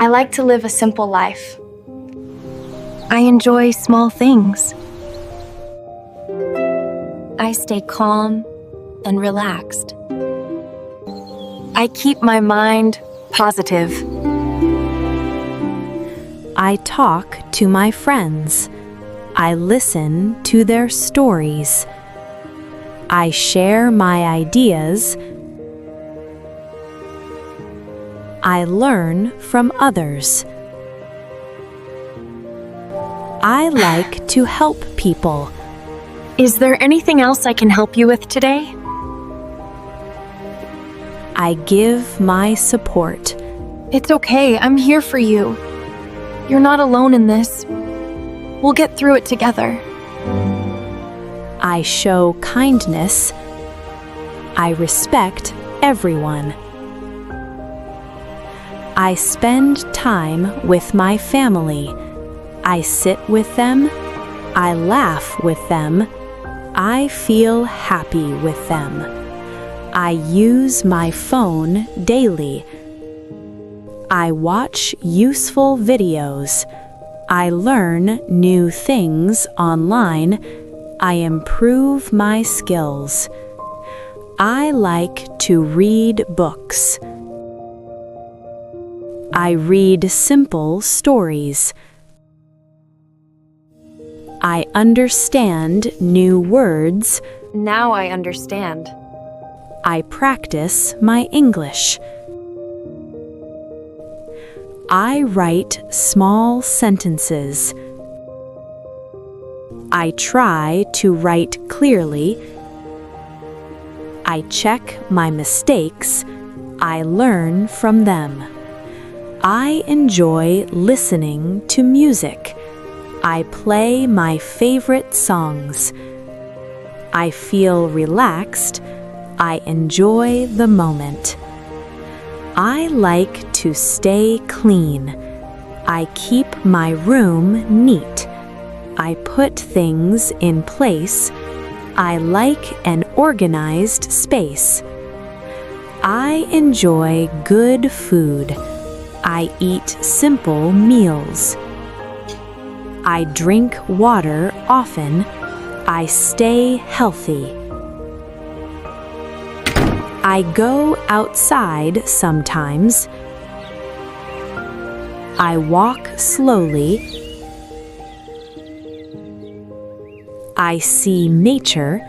I like to live a simple life. I enjoy small things. I stay calm and relaxed. I keep my mind positive. I talk to my friends. I listen to their stories. I share my ideas. I learn from others. I like to help people. Is there anything else I can help you with today? I give my support. It's okay, I'm here for you. You're not alone in this. We'll get through it together. I show kindness. I respect everyone. I spend time with my family. I sit with them. I laugh with them. I feel happy with them. I use my phone daily. I watch useful videos. I learn new things online. I improve my skills. I like to read books. I read simple stories. I understand new words. Now I understand. I practice my English. I write small sentences. I try to write clearly. I check my mistakes. I learn from them. I enjoy listening to music. I play my favorite songs. I feel relaxed. I enjoy the moment. I like to stay clean. I keep my room neat. I put things in place. I like an organized space. I enjoy good food. I eat simple meals. I drink water often. I stay healthy. I go outside sometimes. I walk slowly. I see nature.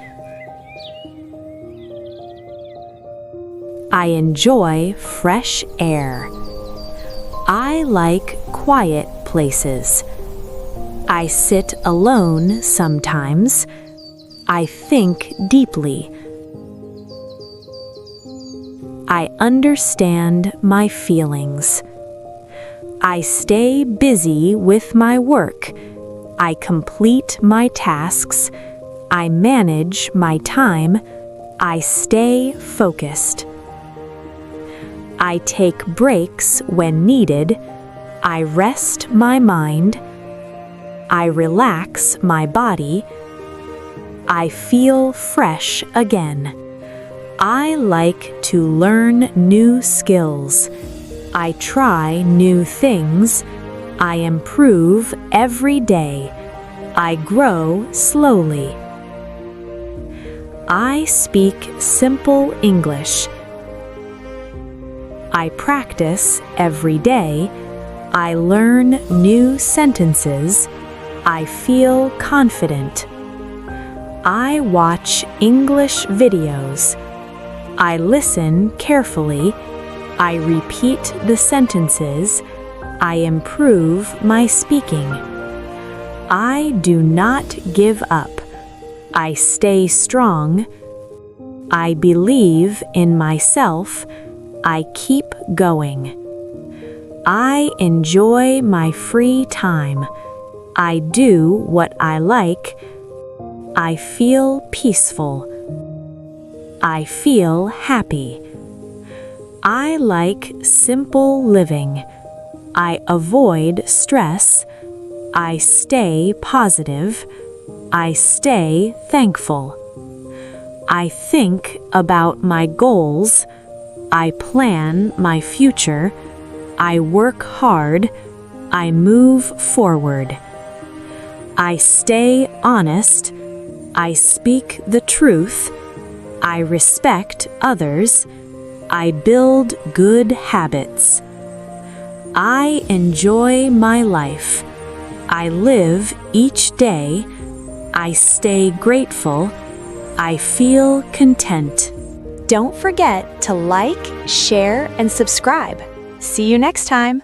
I enjoy fresh air. I like quiet places. I sit alone sometimes. I think deeply. I understand my feelings. I stay busy with my work. I complete my tasks. I manage my time. I stay focused. I take breaks when needed. I rest my mind. I relax my body. I feel fresh again. I like to learn new skills. I try new things. I improve every day. I grow slowly. I speak simple English. I practice every day. I learn new sentences. I feel confident. I watch English videos. I listen carefully. I repeat the sentences. I improve my speaking. I do not give up. I stay strong. I believe in myself. I keep going. I enjoy my free time. I do what I like. I feel peaceful. I feel happy. I like simple living. I avoid stress. I stay positive. I stay thankful. I think about my goals. I plan my future. I work hard. I move forward. I stay honest. I speak the truth. I respect others. I build good habits. I enjoy my life. I live each day. I stay grateful. I feel content. Don't forget to like, share, and subscribe. See you next time.